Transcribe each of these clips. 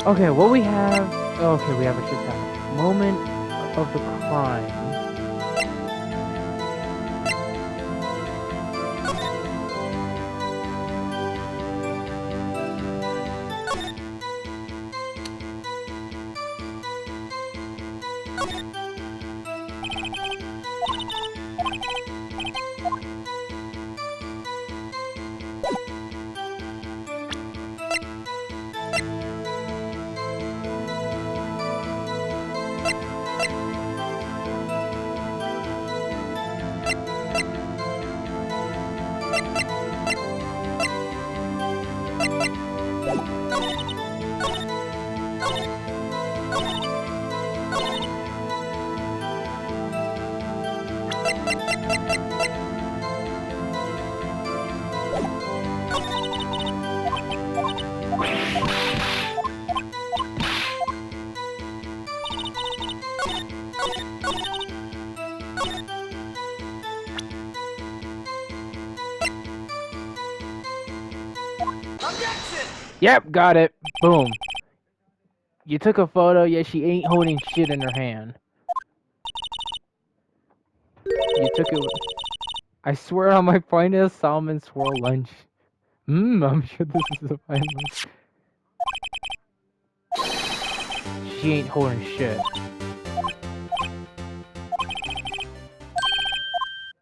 Okay, what we have... Okay, we have a shit ton. Moment of the crime. Yep, got it. Boom. You took a photo, yet she ain't holding shit in her hand. You took it. I swear on my finest salmon swirl lunch. I'm sure this is a fine lunch. She ain't holding shit.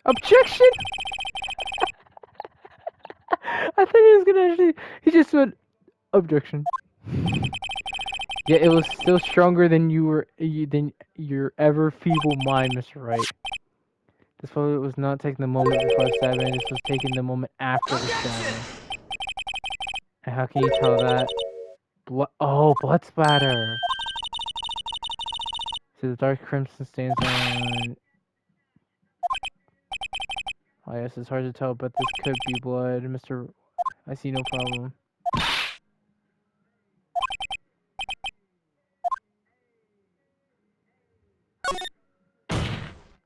Objection! I thought he was gonna actually. He just went objection. Yeah, it was still stronger than than your ever feeble mind, Mr. Wright. This photo was not taken the moment before the stabbing. This was taken the moment after the stabbing. And how can you tell that? Blood splatter. So the dark crimson stains on. Oh yes, it's hard to tell, but this could be blood, Mr. I see no problem.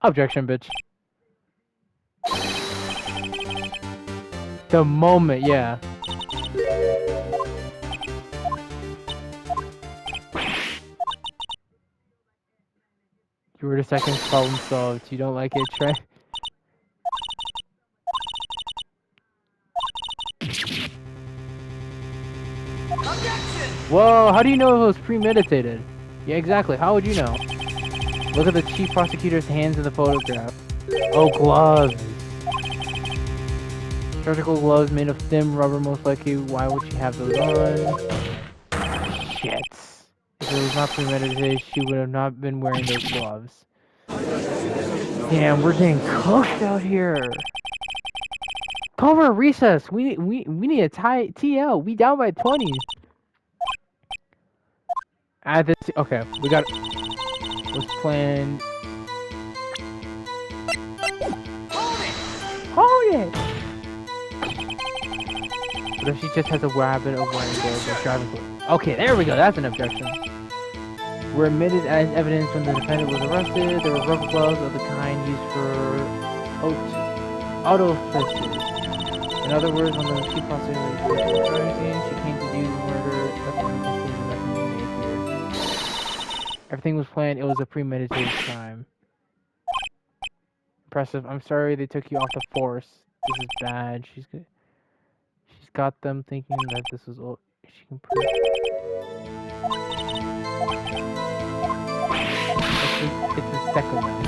Objection, bitch. The moment, yeah. You were the second problem solved. You don't like it, Trey? Whoa, how do you know it was premeditated? Yeah, exactly. How would you know? Look at the chief prosecutor's hands in the photograph. Oh, gloves. Surgical gloves made of thin rubber, most likely. Why would she have those on? Shit. If it was not premeditated, she would have not been wearing those gloves. Damn, we're getting cooked out here. Call for a recess. We need a TL. We down by 20. At this, okay, we got. Was planned. Hold it. But if she just has a habit of wearing gloves or driving gloves. Okay, there we go. That's an objection. Were admitted as evidence when the defendant was arrested. There were rubber gloves of the kind used for auto fences. In other words, when the chief prosecutor she came to do murder. That's the conclusion that can be made here. Everything was planned. It was a premeditated crime. Impressive. I'm sorry they took you off the force. This is bad. She's got them thinking that this is all she can prove. It's the second one.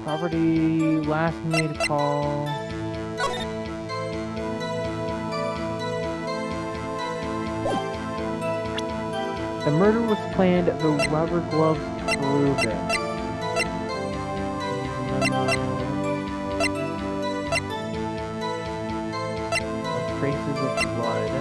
Property last made call. The murder was planned, the rubber gloves prove it. Memo. Traces of blood.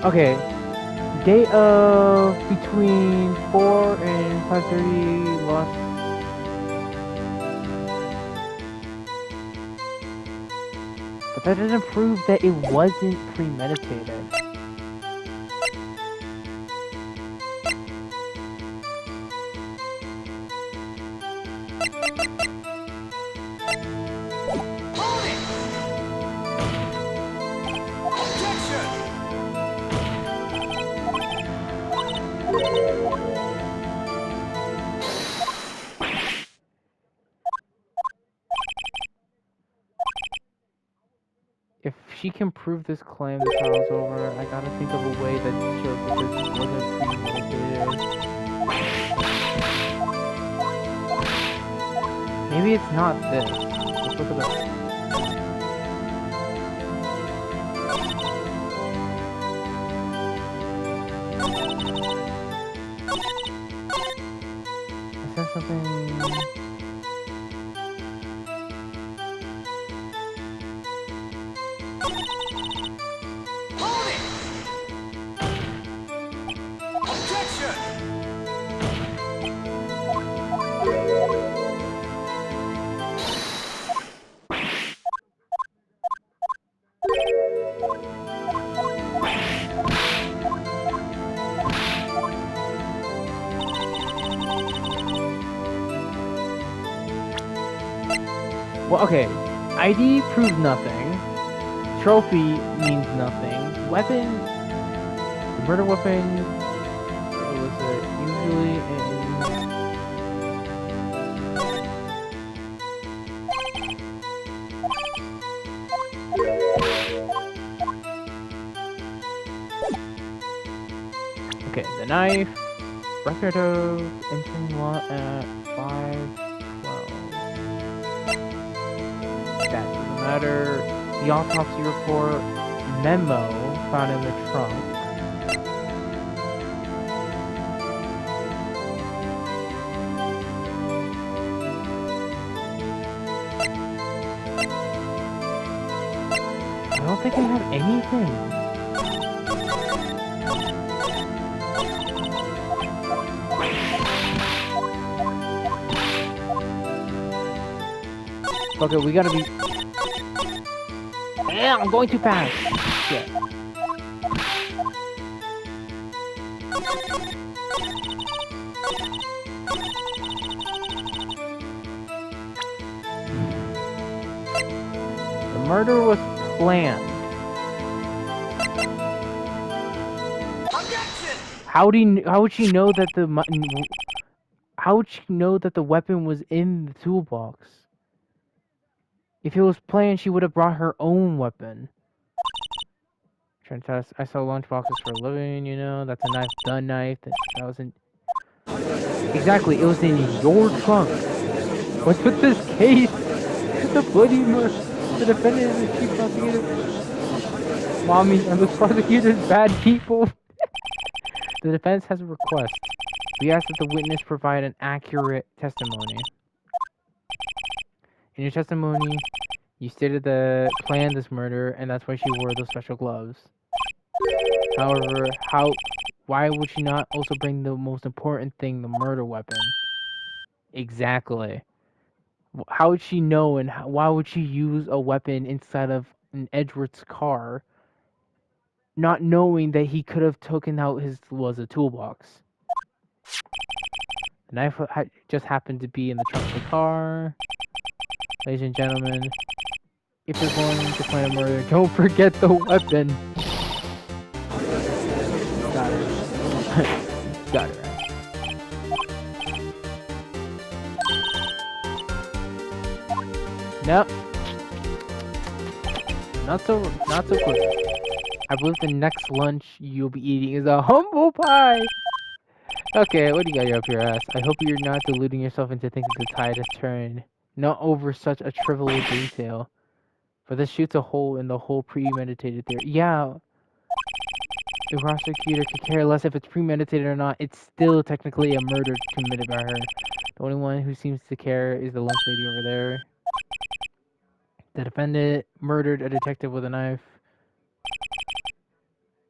Okay, date of between 4 and 5:30 lost. But that doesn't prove that it wasn't premeditated. If she can prove this claim, the trial's over. I gotta think of a way that shows that this wasn't premeditated. Maybe it's not this. Let's look at this. Is there something? Well, okay. ID proves nothing. Trophy means nothing. Weapon, murder weapon, it was usually in. Okay, the knife. Record of entering law at 5:12. That doesn't matter. The autopsy report. Memo found in the trunk. I don't think I have anything. Okay, we gotta be. Yeah, I'm going too fast. Shit. The murder was planned. How would she know that how would she know that the weapon was in the toolbox? If it was planned, she would have brought her own weapon. Trying to test. I sell lunchboxes for a living, you know. That's a knife, the knife. That wasn't. Exactly, it was in your trunk. What's with this case? The bloody murder. The defendant is the chief prosecutor. Mommy and the prosecutors bad people. The defense has a request. We ask that the witness provide an accurate testimony. In your testimony, you stated that planned this murder, and that's why she wore those special gloves. However, why would she not also bring the most important thing, the murder weapon? Exactly. How would she know, and why would she use a weapon inside of an Edward's car, not knowing that he could have taken out his was a toolbox? The knife just happened to be in the trunk of the car. Ladies and gentlemen, if you're going to plan a murder, don't forget the weapon. Got it. Got it right. Nope. Not so quick. I believe the next lunch you'll be eating is a humble pie. Okay, what do you got up your ass? I hope you're not deluding yourself into thinking the tide has turned. Not over such a trivial detail. For this shoots a hole in the whole premeditated theory. Yeah, the prosecutor could care less if it's premeditated or not. It's still technically a murder committed by her. The only one who seems to care is the lunch lady over there. The defendant murdered a detective with a knife.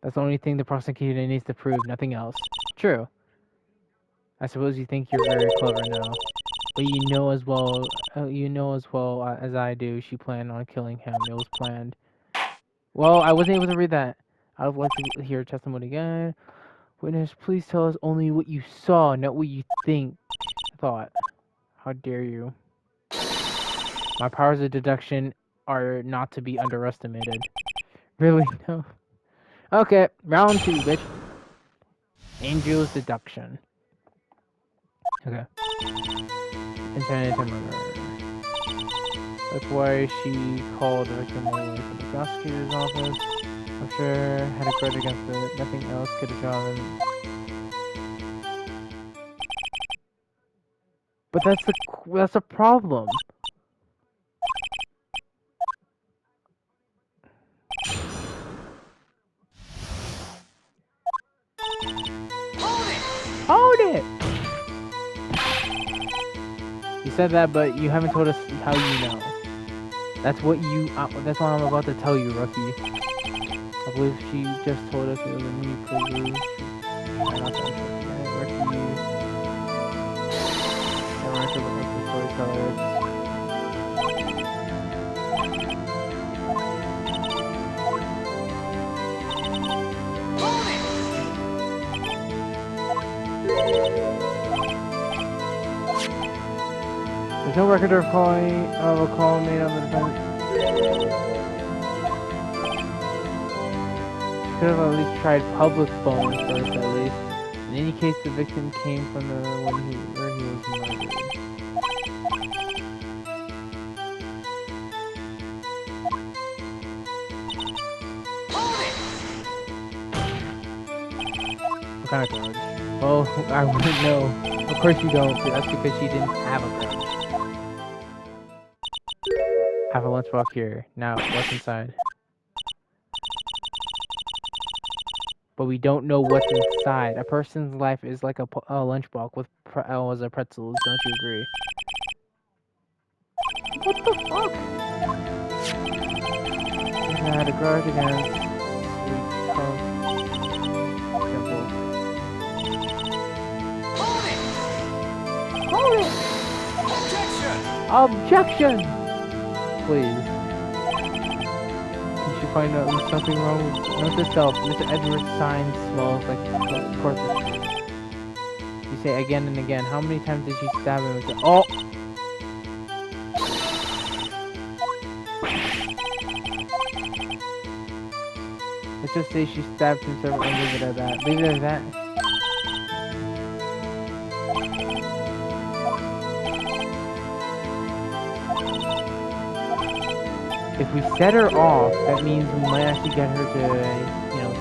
That's the only thing the prosecutor needs to prove, nothing else. True. I suppose you think you're very clever now, but you know as well as I do. She planned on killing him. It was planned. Well, I wasn't able to read that. I would like to hear testimony again. Witness, please tell us only what you saw, not what you thought. How dare you? My powers of deduction are not to be underestimated. Really? No. Okay, round 2, bitch. Angel's deduction. Okay. Intended to murder. That's why she called the victim away from the prosecutor's office. I'm sure had a grudge against it. Nothing else could have drawn him. But that's the problem. Hold it! You said that, but you haven't told us how you know. That's what I'm about to tell you, rookie. I believe she just told us it was a new clue. Try not to interrupt rookie. Never answer what the storyteller. There's no record of a call made on the defendant. She could have at least tried public phone first, at least. In any case, the victim came from where he was murdered. What kind of grudge? Oh, I wouldn't know. Of course you don't. That's because she didn't have a grudge. Have a lunchbox here. Now, what's inside? But we don't know what's inside. A person's life is like a lunchbox with pretzels. Don't you agree? What the fuck? I had a grudge against. Hold it! Objection! Please. Can she find out there's something wrong with note to self? Mr. Edward's sign smells like corpse. You say again and again. How many times did she stab him with the oh! Let's just say she stabbed him several and leave it at that. Leave it at that. If we set her off, that means we might actually get her to, you know,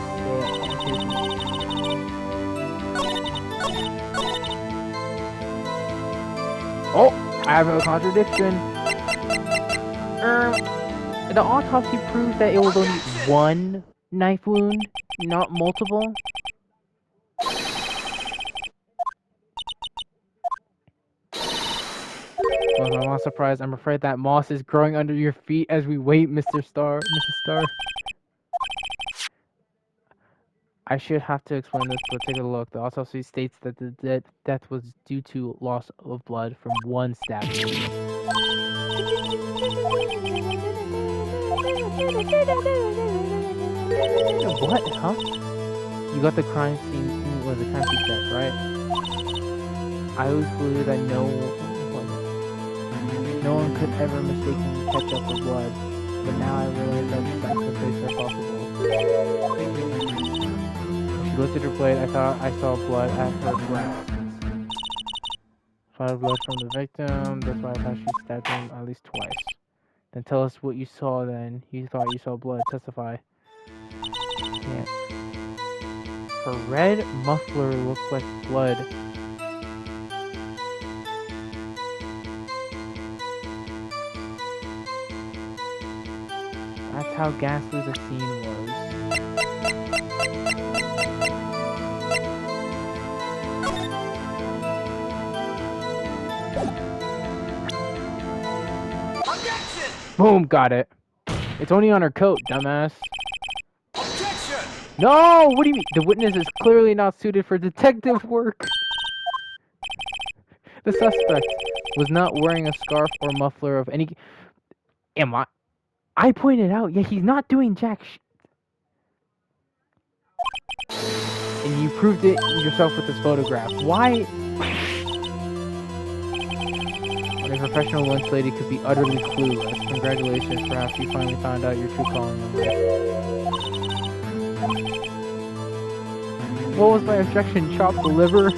oh, I have a contradiction. The autopsy proves that it was only one knife wound, not multiple. Well, I'm not surprised. I'm afraid that moss is growing under your feet as we wait, Mr. Star. Mrs. Star. I should have to explain this, but take a look. The autopsy states that the death was due to loss of blood from one stab wound. What? Huh? You got the crime scene was the crime scene set, right? I always believed that no one could ever mistakenly catch up with blood, but now I realize that that's the place are possible. She looked at her blade. I thought I saw blood at her breast. Spotted blood from the victim. That's why I thought she stabbed him at least twice. Then tell us what you saw. Then you thought you saw blood. Testify. Yeah. Her red muffler looked like blood. That's how ghastly the scene was. Objection! Boom, got it. It's only on her coat, dumbass. Objection! No! What do you mean? The witness is clearly not suited for detective work. The suspect was not wearing a scarf or muffler of any... Am I? I pointed out, yeah, he's not doing jack and you proved it yourself with this photograph. Why? When a professional lunch lady could be utterly clueless. Congratulations, perhaps you finally found out your true calling in life. What was my objection? Chop the liver?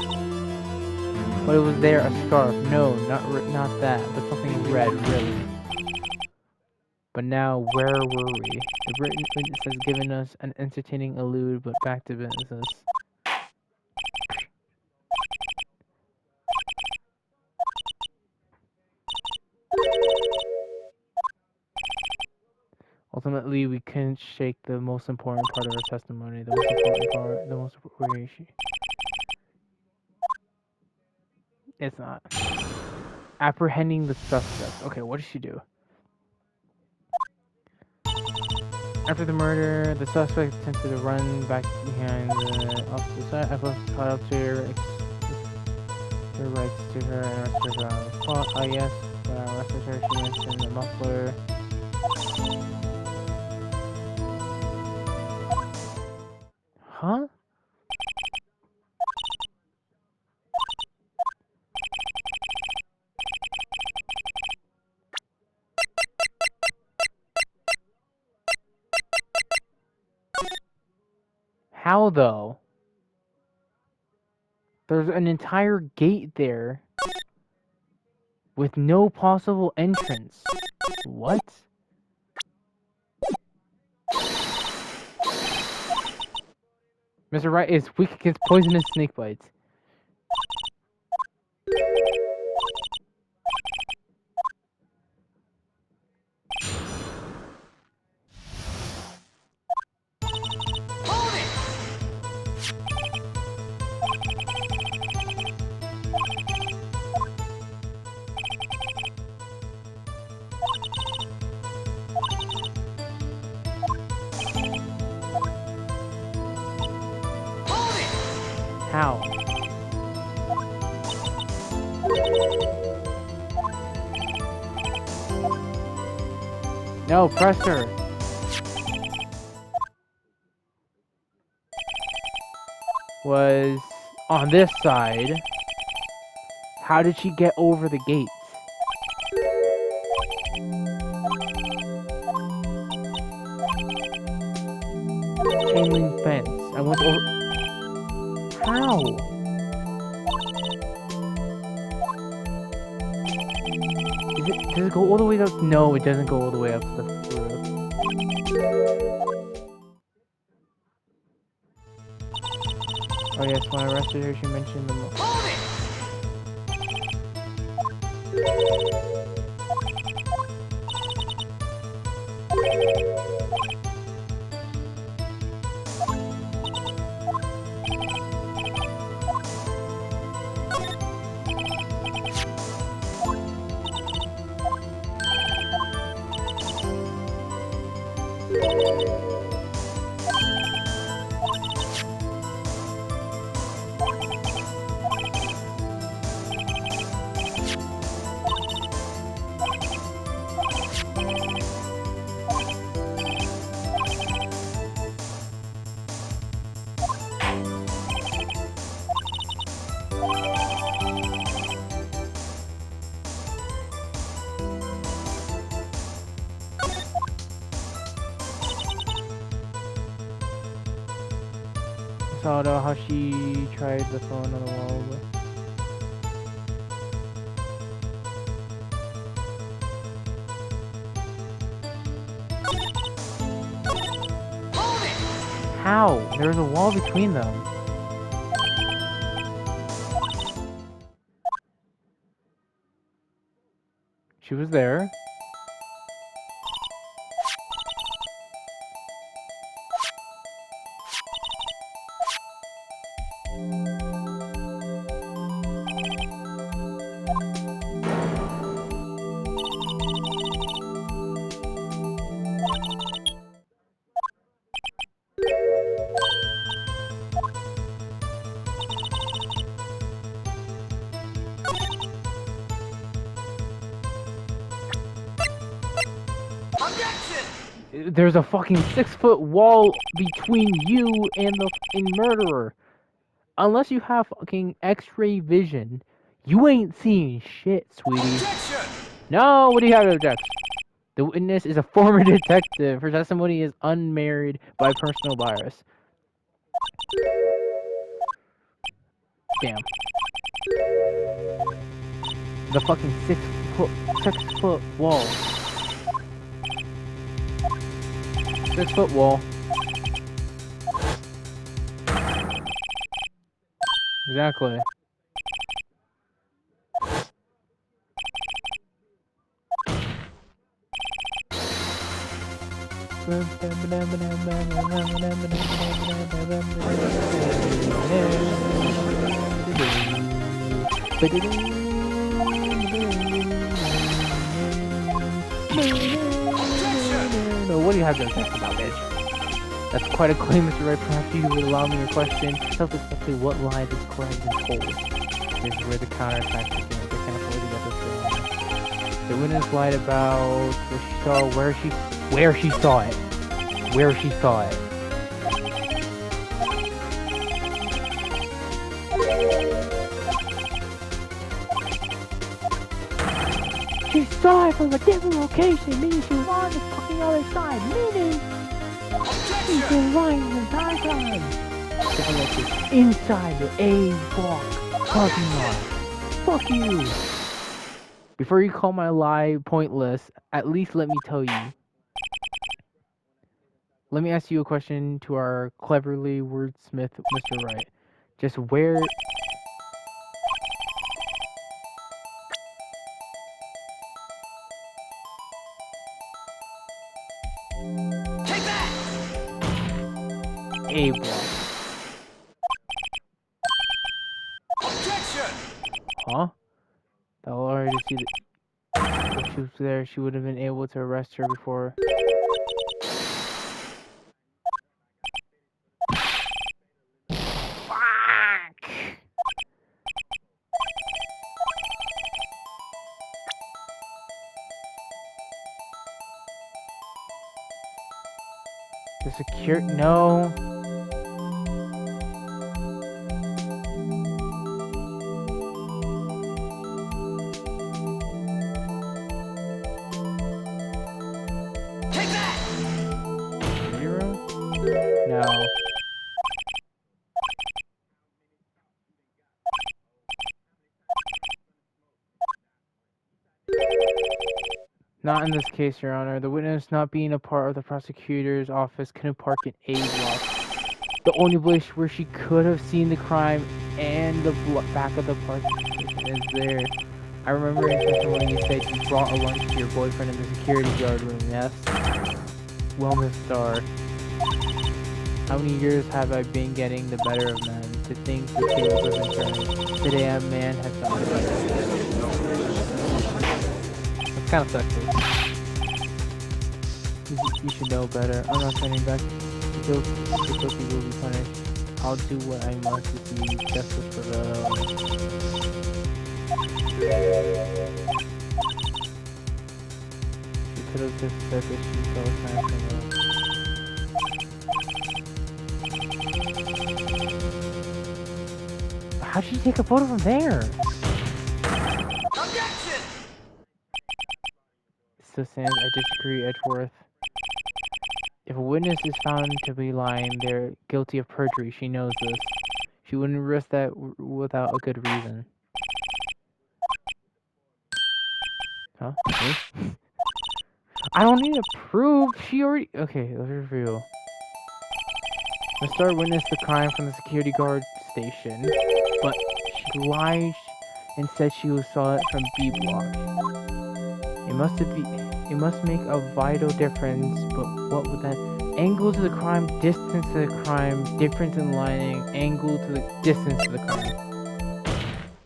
But it was there, a scarf. No, not that, but something red, really. But now, where were we? The written witness has given us an entertaining allude, but back to business. Ultimately, we couldn't shake the most important part of our testimony. The most important part, the most important issue. It's not. Apprehending the suspect. Okay, what did she do? After the murder, the suspect attempted to run back behind the officer's side. I both caught up to her, rights to her, and arrested her on the spot. Oh yes, when I arrested her, she mentioned the muffler. Huh? How though? There's an entire gate there with no possible entrance. What? Mr. Wright is weak against poisonous snake bites. How? No, press her. Was on this side. How did she get over the gate? Chain link fence. I went over. How? Does it go all the way up? No, it doesn't go all the way up to the roof. Oh yes, when I arrested her, she mentioned the... Saw how she tried the phone on the wall. How? There's a wall between them. She was there. There's a fucking 6-foot wall between you and the fucking murderer. Unless you have fucking X-ray vision, you ain't seeing shit, sweetie. No, what do you have to object? The witness is a former detective. Her testimony is unmarried by personal bias. Damn. The fucking 6-foot wall. 6-foot wall. Exactly. What do you have to object about, bitch? That's quite a claim, Mr. Wright. Perhaps you would allow me a question. Tell us exactly what lie this crime is told. This is where the counterattack begins. They can't afford to get this wrong. The witness lied about what she saw, where she saw it. Where she saw it. She saw it from a different location, meaning she was on the fucking other side, meaning she's been lying the entire time. Inside the A block parking lot. Fuck you. Before you call my lie pointless, at least let me tell you. Let me ask you a question to our cleverly wordsmith, Mr. Wright. Just where... Take that! A block. Objection! Huh? That will already see that if she was there, she would have been able to arrest her before. Fuck! The secure... No. Take that! 0? No. Not in this case, Your Honor. The witness, not being a part of the prosecutor's office, couldn't park in A block. The only place where she could have seen the crime and the back of the parking station is there. I remember in testimony you said you brought a lunch to your boyfriend in the security guard room, yes? Well, Miss Starr, how many years have I been getting the better of men? To think the tables have been turning. Today a man has found it. It's kind of sexist. You should know better. I'm not turning back. The guilty will be punished. I'll do what I must to see justice prevail. She could have just said that she saw a sign from her. How'd she take a photo from there? Objection! Still stands, I disagree, Edgeworth. If a witness is found to be lying, they're guilty of perjury. She knows this. She wouldn't risk that without a good reason. Huh? Me? I don't need to prove. She already... Okay, let's review. The star witnessed the crime from the security guard station, but she lied and said she saw it from B block. It must make a vital difference, but what would that... Angle to the crime, distance to the crime, difference in lighting, angle to the distance to the crime.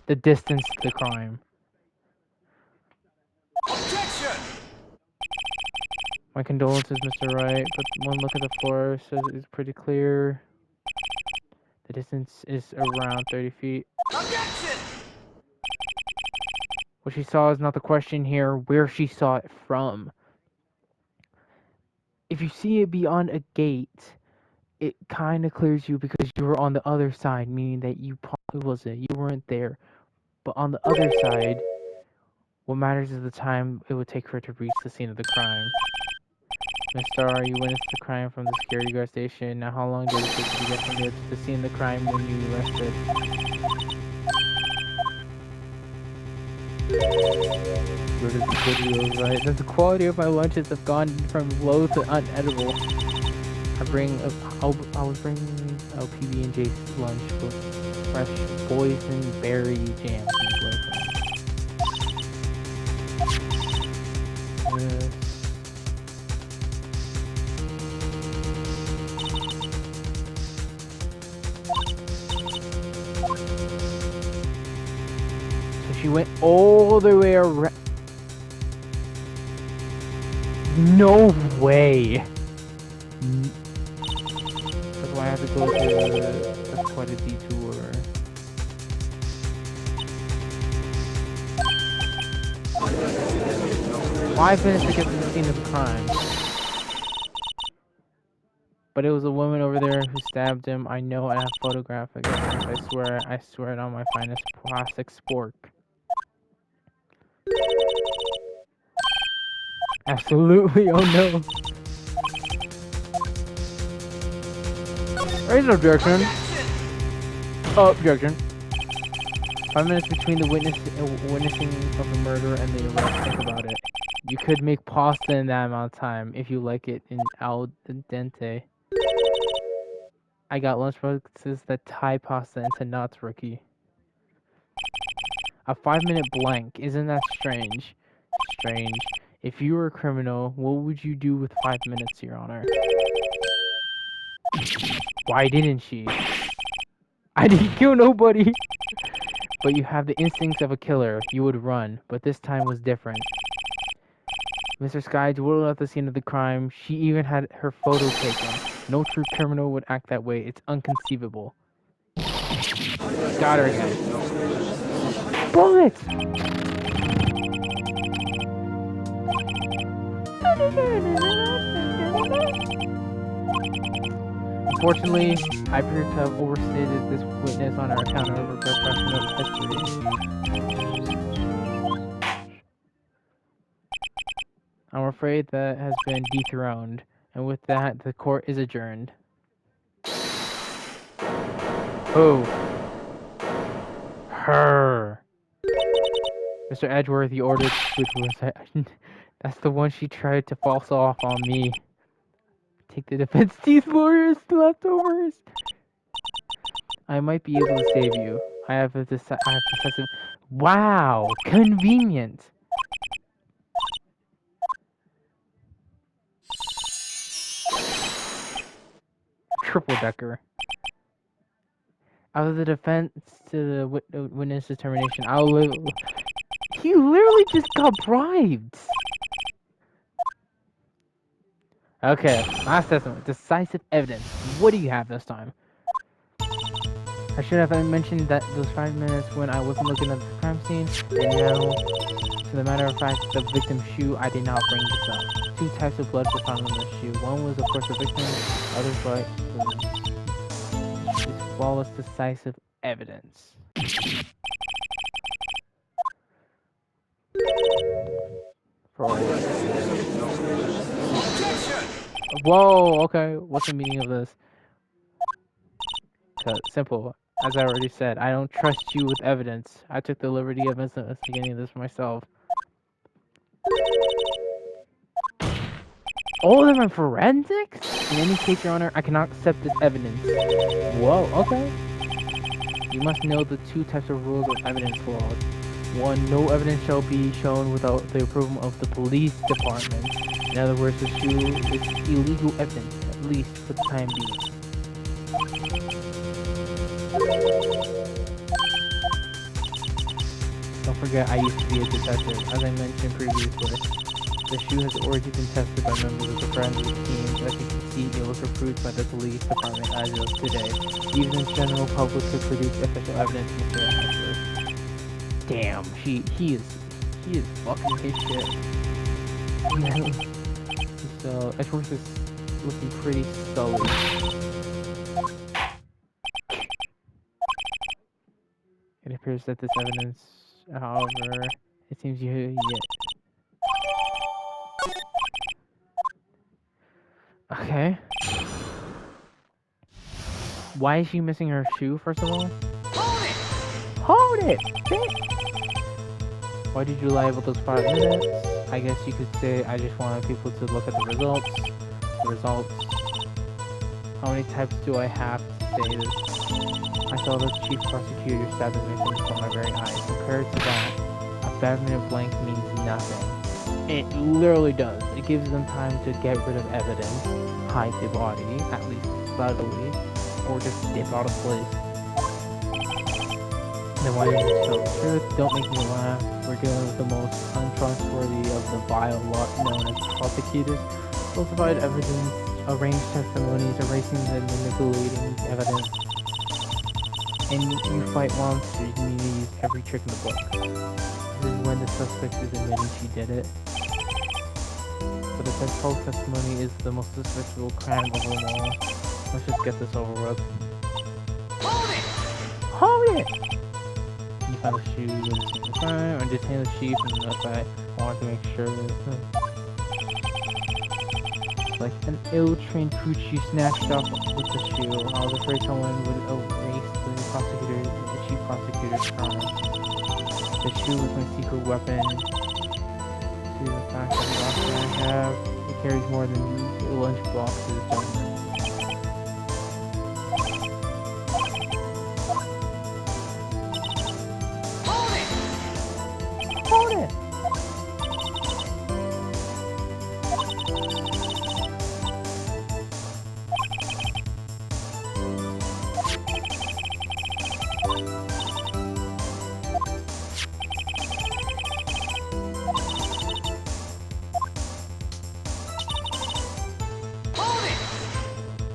The distance to the crime. Objection! My condolences, Mr. Wright, but one look at the floor says it's pretty clear. The distance is around 30 feet. Objection! What she saw is not the question here, where she saw it from. if you see it beyond a gate, it kind of clears you because you were on the other side, meaning that you probably wasn't. You weren't there. But on the other side, what matters is the time it would take for it to reach the scene of the crime. Miss Star, you witnessed the crime from the security guard station. Now, how long did it take you to get from there to the scene of the crime when you arrested? Where does the video right? The quality of my lunches have gone from low to unedible. I was bringing a PB&J's lunch with fresh boysenberry jam. So she went all the way around. No way. That's why I have to go to. That's quite a detour. Five minutes to get to the scene of the crime. But it was a woman over there who stabbed him. I know I have photographic evidence. I swear it on my finest plastic spork. Absolutely, oh no. Raise an objection. Objection. 5 minutes between the witnessing of the murder and the arrest. Think about it. You could make pasta in that amount of time if you like it in al dente. I got lunchboxes that tie pasta into knots, rookie. A 5-minute blank. Isn't that strange? Strange. If you were a criminal, what would you do with 5 minutes, Your Honor? Why didn't she? I didn't kill nobody! But you have the instincts of a killer. You would run, but this time was different. Mr. Sky dwelled at the scene of the crime. She even had her photo taken. No true criminal would act that way. It's inconceivable. Got her again. Bullets! Unfortunately, I appear to have overstated this witness on our account of her professional history. I'm afraid that has been dethroned, and with that, the court is adjourned. Who? Her. Mr. Edgeworth, you ordered That's the one she tried to false off on me. Take the defense teeth lawyers leftovers. I might be able to save you. I have decisive. Wow, convenient. Triple decker. Out of the defense to the witness determination, I'll live. He literally just got bribed. Okay, last testament. Decisive evidence. What do you have this time? I should have mentioned that those 5 minutes when I wasn't looking at the crime scene, and now, to the matter of fact, the victim's shoe, I did not bring this up. 2 types of blood were found on the shoe. One was, of course, the victim, others right. It's flawless, decisive evidence. Whoa, okay, what's the meaning of this? Simple. As I already said, I don't trust you with evidence. I took the liberty of investigating this myself. All of them are forensics? In any case, Your Honor, I cannot accept this evidence. Whoa, okay. You must know the 2 types of rules of evidence laws. 1, no evidence shall be shown without the approval of the police department. In other words, the shoe is illegal evidence, at least for the time being. Don't forget, I used to be a detective. As I mentioned previously, the shoe has already been tested by members of the forensic team. As you can see, it was approved by the police department as of today. Even the general public could produce official evidence, Mr. Edgeworth. Damn, he is fucking his shit. He's So Edgeworth is looking pretty sully. It appears that this evidence, however, it seems you okay. Why is she missing her shoe, first of all? Hold it! Hold it! Bitch! Why did you lie about those 5 minutes? I guess you could say I just wanted people to look at the results. The results. How many types do I have to say this? I saw the chief prosecutor stab the victim before my very eyes. Compared to that, a 5-minute blank means nothing. It literally does. It gives them time to get rid of evidence, hide the body, at least subtly, or just dip out of place. Then why didn't you tell the truth? Don't make me laugh. We're dealing with the most untrustworthy of the vile lot known as prosecutors. Falsified evidence, arranged testimonies, erasing and manipulating evidence. And you fight monsters and you use every trick in the book. This is when the suspect is admitting she did it. But if that false testimony is the most despicable crime of them all, let's just get this over with. Hold it! Hold it! You found the shoe at the same time, or just hand the chief and notify. I wanted to make sure like an ill-trained pooch you snatched off with the shoe. I was afraid someone would erase the chief prosecutor's promise. The shoe was my secret weapon. To the fact that the box I have, it carries more than lunch boxes, gentlemen. Hold it! Hold it!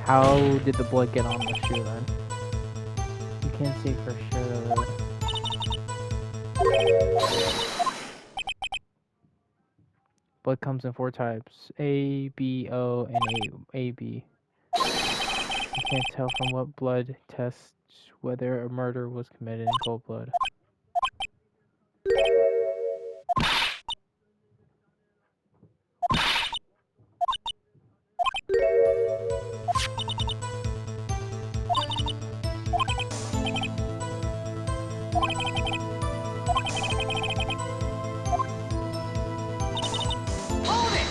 How did the blood get on the shoe then? You can't see for sure. Blood comes in 4 types: A, B, O, and A, B. You can't tell from what blood tests whether a murder was committed in cold blood. Hold it!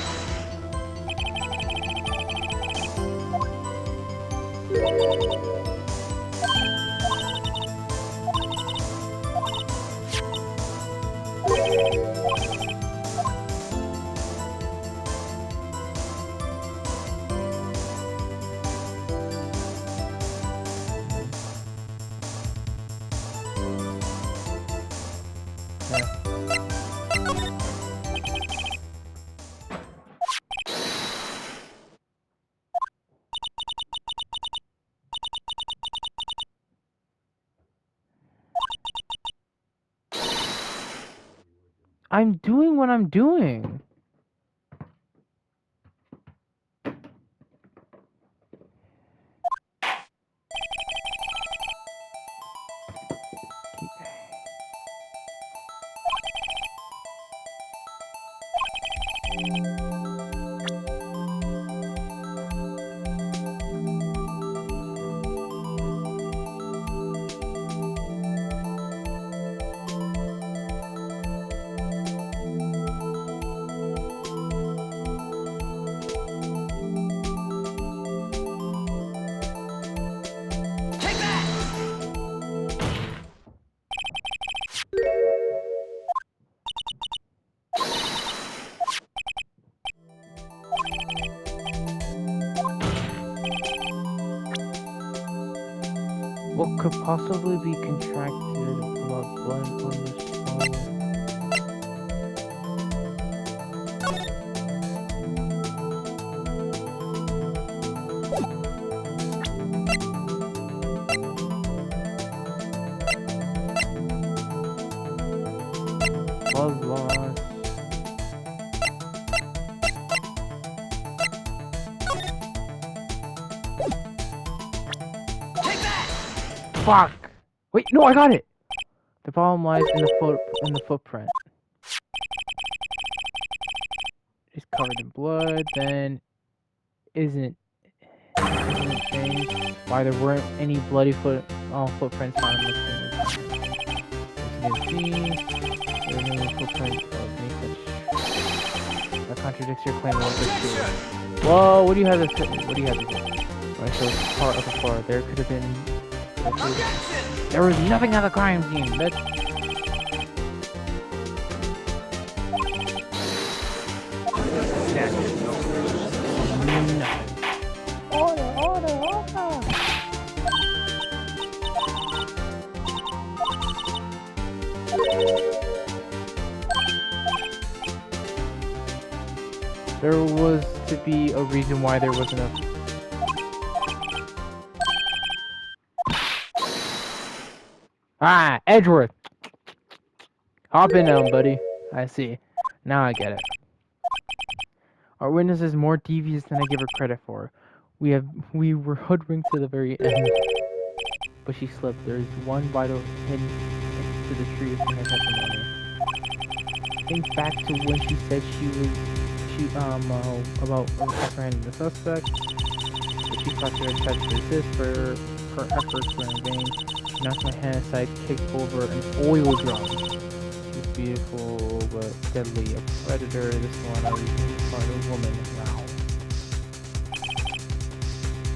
Yeah. I'm doing what I'm doing. Take that! What could possibly be contracted about blood on the stone? Blood loss. Take that! Fuck! Wait, no, I got it! The problem lies in the footprint. It's covered in blood, then isn't saying why there weren't any bloody footprints found in the cleaner. As you can see, there are no footprints of any such. That contradicts your claim of the shield. Whoa, what do you have to say? What do you have to say? When I showed part of the floor, there could have been. There was nothing at the crime scene. That's. Nothing. Order, order, order. There was to be a reason why there wasn't a. Ah, Edgeworth. Hop in now, buddy. I see. Now I get it. Our witness is more devious than I give her credit for. We were hoodwinked to the very end. But she slipped. There is one vital hidden to the truth in her testimony. Think back to when she said about apprehending the suspect. But she thought she had tried to resist, for her efforts were in vain. She knocked my hand aside, kicked over an oil drum. She's beautiful but deadly. A predator, this one, a woman. Wow.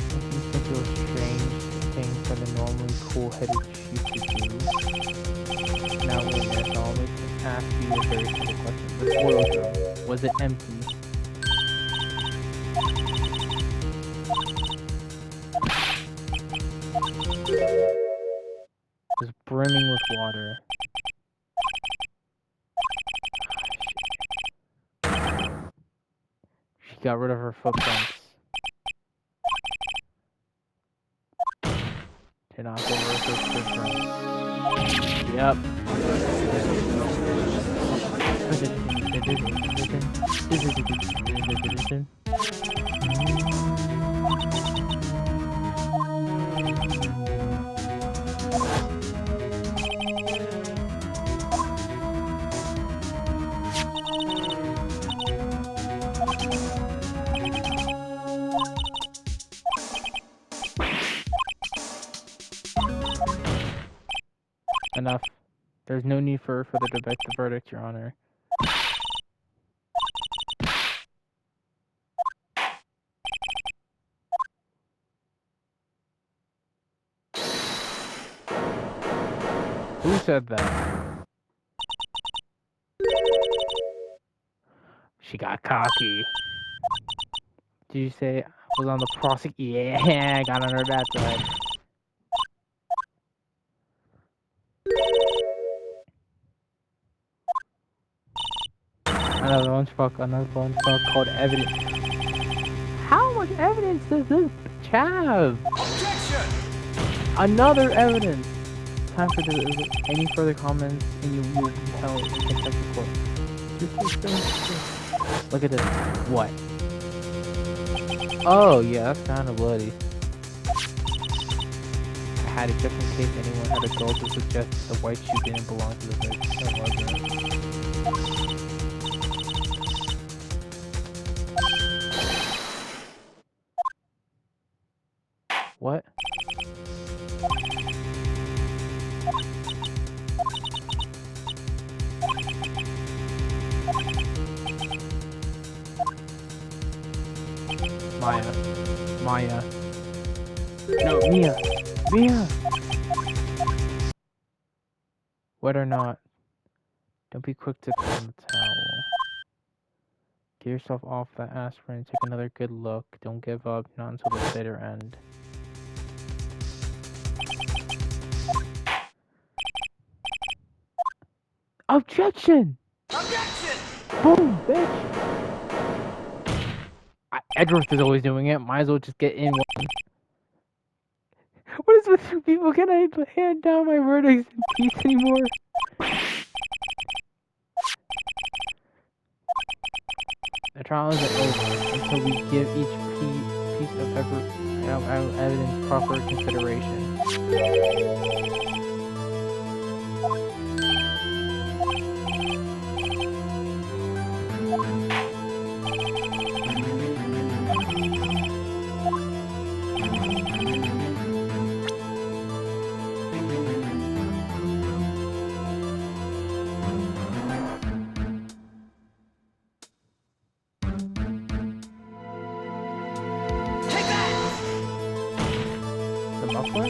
Something simple or strange things that a normally cool-headed chief would do. Now wait a minute, I'll ask you a very simple question. The oil drum, was it empty? It was brimming with water. She got rid of her footprints. To knock over her footprints. Yep. Enough. There's no need for further debate the verdict, Your Honor. Who said that? She got cocky. Did you say I was on the Yeah, I got on her bad side. Another one called evidence. How much evidence does this bitch have? Objection! Another evidence. Time for any further comments, and you will be held in contempt of court. Look at this. What? Oh yeah, that's kind of bloody. I had it just in case anyone had a goal to suggest that the white shoe didn't belong to the victim. It wasn't. What? Maya. No, Mia. Wet or not, don't be quick to throw in the towel. Get yourself off that aspirin, take another good look. Don't give up, not until the bitter end. Objection! Objection! Boom, bitch! Edgeworth is always doing it. Might as well just get in one. What is with you people? Can I hand down my verdicts in peace anymore? The trial isn't over until we give each piece of Evidence proper consideration. Take that! The muffler?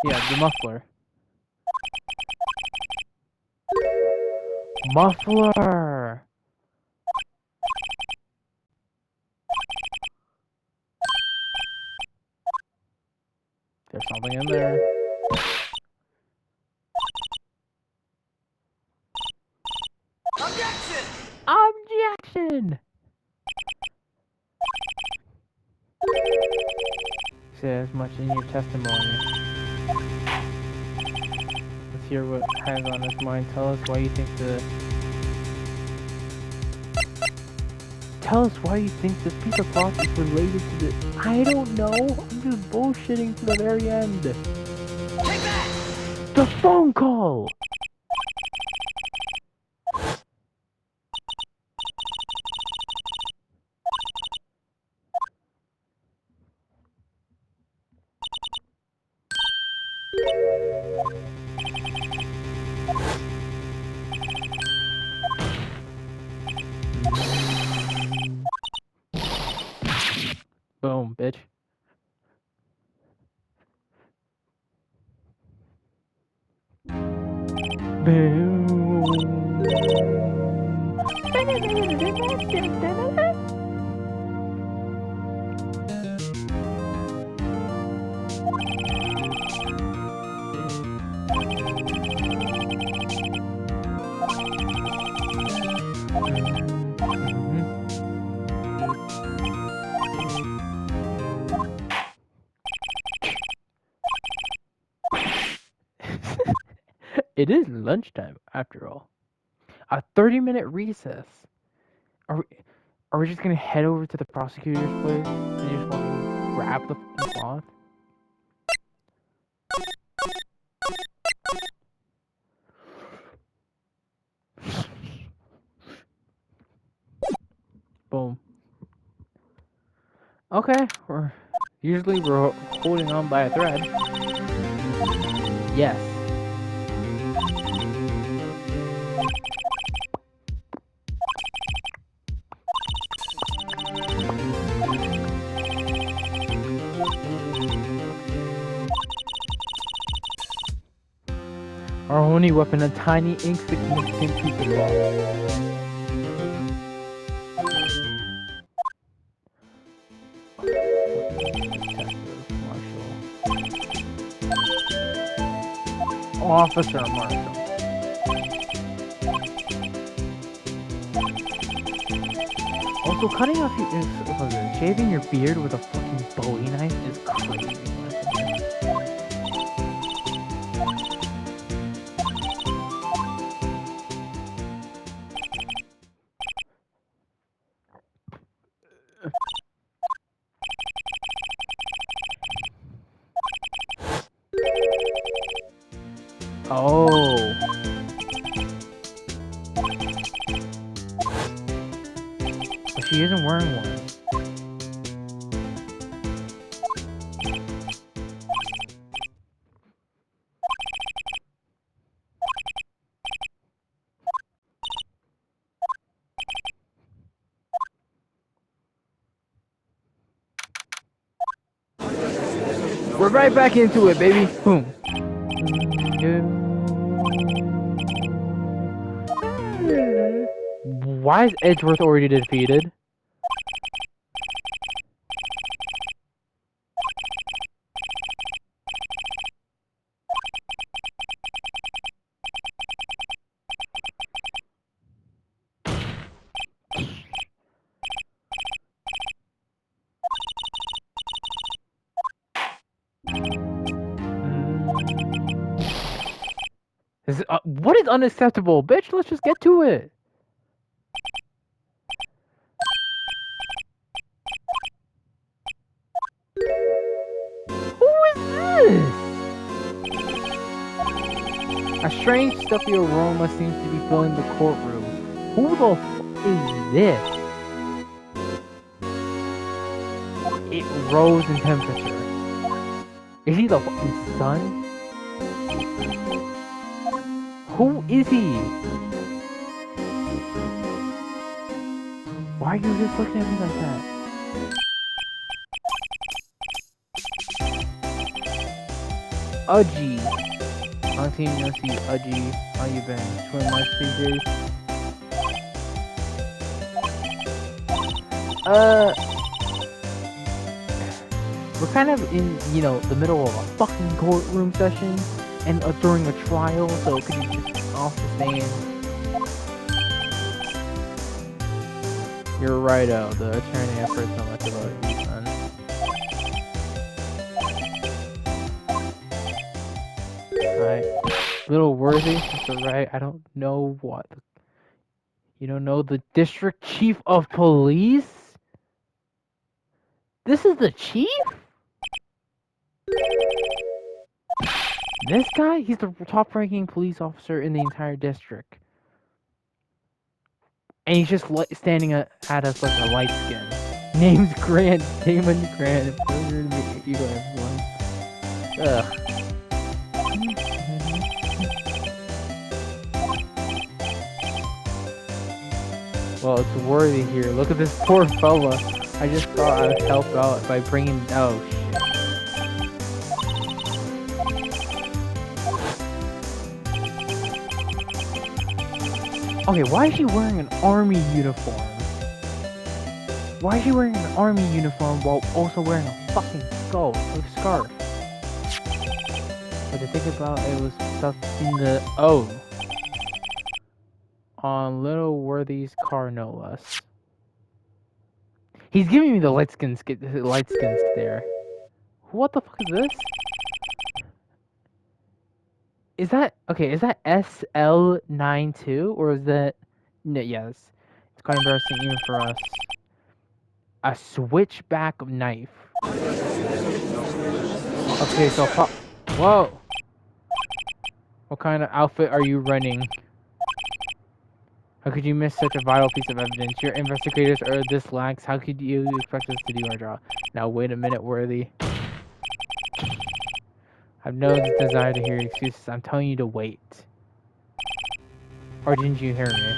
Yeah, the muffler. Muffler! There's something in there. Objection! Objection! Say as much in your testimony. Let's hear what has on his mind. Tell us why you think this piece of cloth is related to the... I don't know. I'm just bullshitting to the very end. Take that! The phone call! Boom, bitch. Boom. It is lunchtime, after all. A 30-minute recess. Are we just gonna head over to the prosecutor's place and just fucking grab the fucking cloth? Boom. Okay, usually we're holding on by a thread. Yes. Our only weapon, a tiny, insignificant piece of cloth. Officer Marshall. Also, cutting off shaving your beard with a fucking Bowie knife is crazy. in my opinion. Oh. But she isn't wearing one. We're right back into it, baby. Boom. Why is Edgeworth already defeated? What is unacceptable? Bitch, let's just get to it. A strange stuffy aroma seems to be filling the courtroom. Who the f is this? It rose in temperature. Is he the fucking sun? Who is he? Why are you just looking at me like that? Udgy. Long time no see, Udgy. How you been? 20 months, 3 days? We're kind of in, you know, the middle of a fucking courtroom session and during a trial, so could you just off the stand? You're right, the attorney has heard so much about you, son. Alright. Little worthy, Mr. Wright, I don't know what. You don't know the district chief of police? This is the chief? This guy? He's the top-ranking police officer in the entire district. And he's just standing at us like a light skin. Name's Grant, Damon Grant. Pleasure to meet you, everyone. Ugh. Well, it's worthy here. Look at this poor fella. I just thought I would help out by bringing. Oh shit. Okay, why is she wearing an army uniform? Why is she wearing an army uniform while also wearing a fucking scarf? But to think about it was stuff in the on Little Worthy's car, no less. He's giving me the light skin stare. What the fuck is this? Is that okay? Is that SL92 or is that? No, yes. It's quite embarrassing even for us. A switchback knife. Okay, so whoa. What kind of outfit are you running? How could you miss such a vital piece of evidence? Your investigators are this lax. How could you expect us to do our job? Now wait a minute, Worthy. I've no desire to hear excuses. I'm telling you to wait. Or didn't you hear me?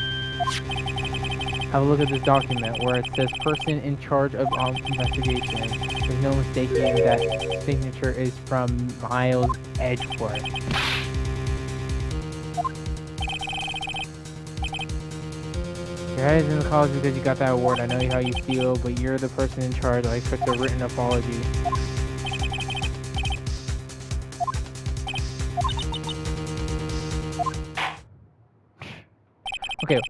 Have a look at this document where it says person in charge of investigation. There's no mistaking that signature is from Miles Edgeworth. Your head is in the college because you got that award. I know how you feel, but you're the person in charge. I expect a written apology. Okay.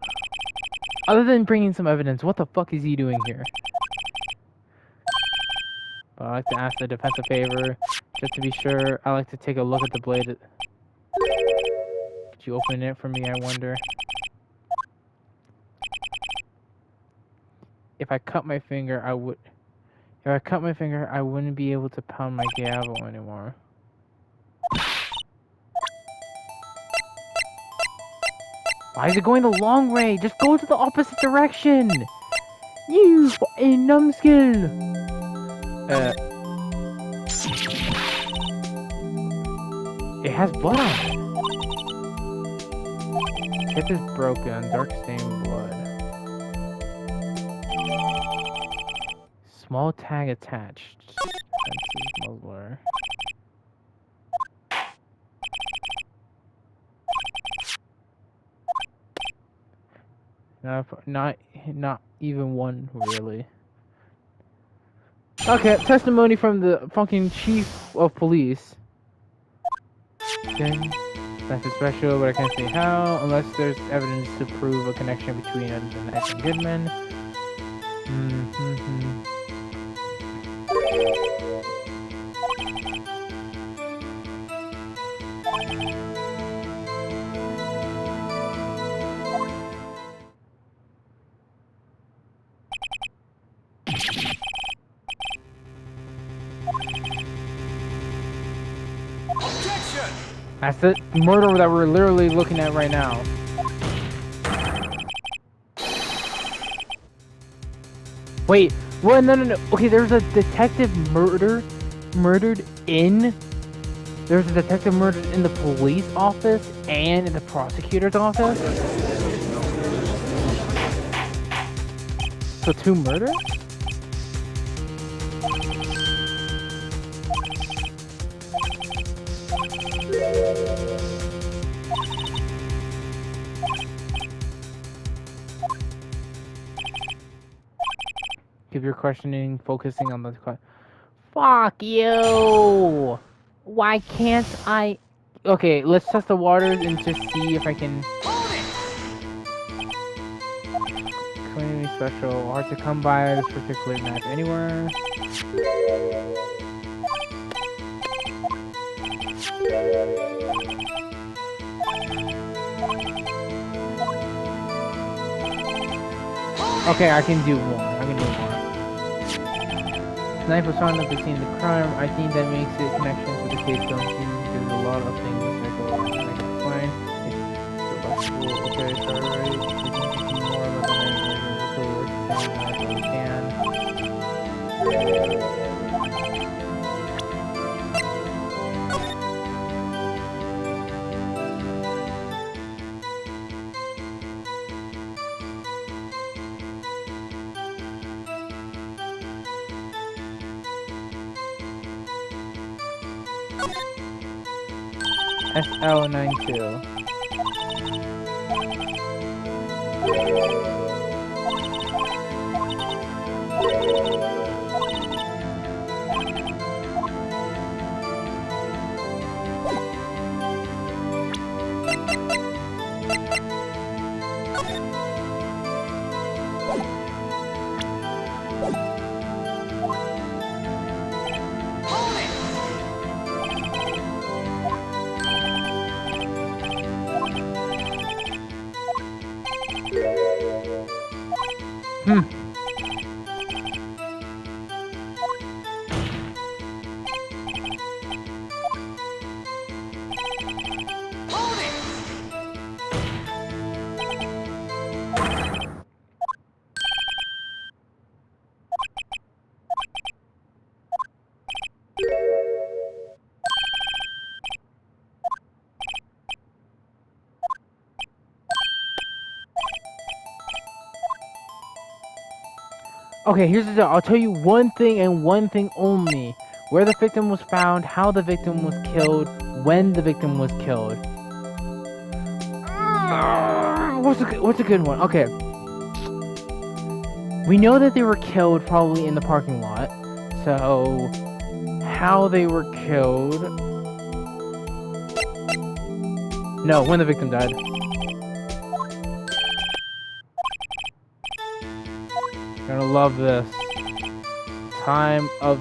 Other than bringing some evidence, what the fuck is he doing here? But I like to ask the defense a favor. Just to be sure, I like to take a look at the blade. Could you open it for me, I wonder? If I cut my finger, I wouldn't be able to pound my gavel anymore. Why is it going the long way? Just go to the opposite direction! You fucking numbskill! It has blood on it. Tip is broken, dark stained blood. Small tag attached. Muzzler. Not even one, really. Okay, testimony from the fucking chief of police. Okay. That's special, but I can't say how, unless there's evidence to prove a connection between us and Goodman. Objection! That's the murder that we're literally looking at right now. Wait, what? No, no, no. Okay, there's a detective murdered in. There's a detective murdered in the police office and in the prosecutor's office. So 2 murders? If you're questioning, focusing on the fuck you! Why can't I? Okay, let's test the waters and just see if I can. Community special, hard to come by this particular map anywhere. Okay, I can do more. I can do more. Knife was found at the scene of the crime. I think that makes it connections with the case don't seem there's a lot of things that go on. I can explain. Okay, sorry. More about the name so we can. SL92. Okay, here's the deal. I'll tell you one thing and one thing only. Where the victim was found, how the victim was killed, when the victim was killed. What's a good one? Okay. We know that they were killed probably in the parking lot. So, how they were killed. No, when the victim died. Gonna love this. Time of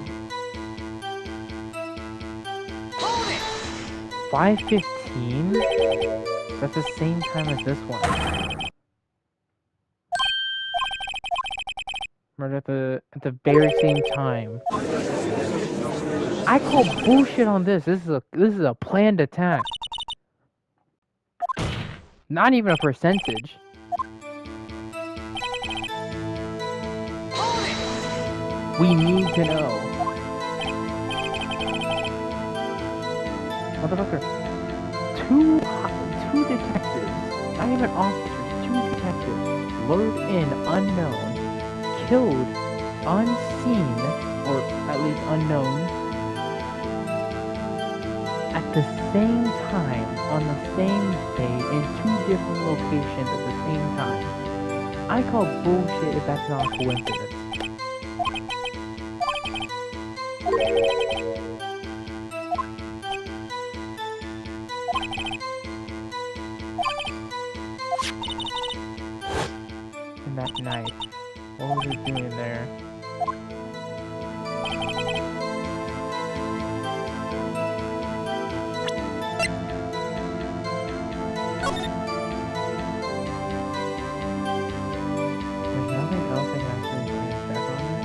5:15? That's the same time as this one. Murder at the very same time. I call bullshit on this. This is a planned attack. Not even a percentage. We need to know. Motherfucker. Two detectives, not even officers, 2 detectives, lured in unknown, killed unseen, or at least unknown, at the same time, on the same day, in 2 different locations at the same time. I call bullshit if that's not a coincidence. And that knife. What was he doing there? There's nothing else I can actually check on it.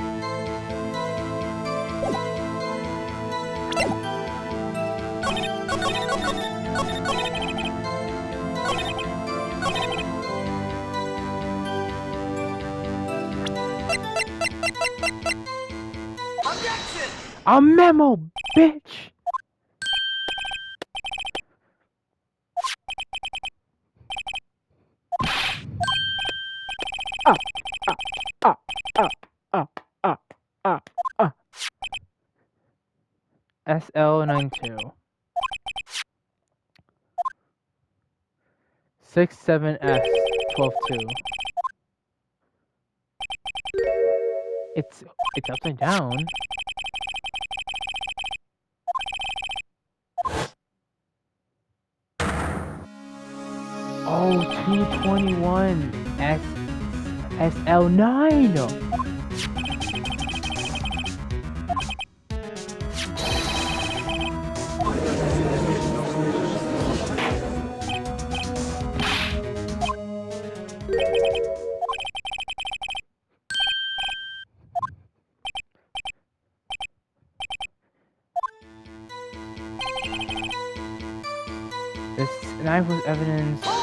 Objection! A memo, bitch! Ah, ah, ah, ah, ah, ah, ah. SL92. 67S122. It's upside down. Oh, 221 SL9. This knife was evidence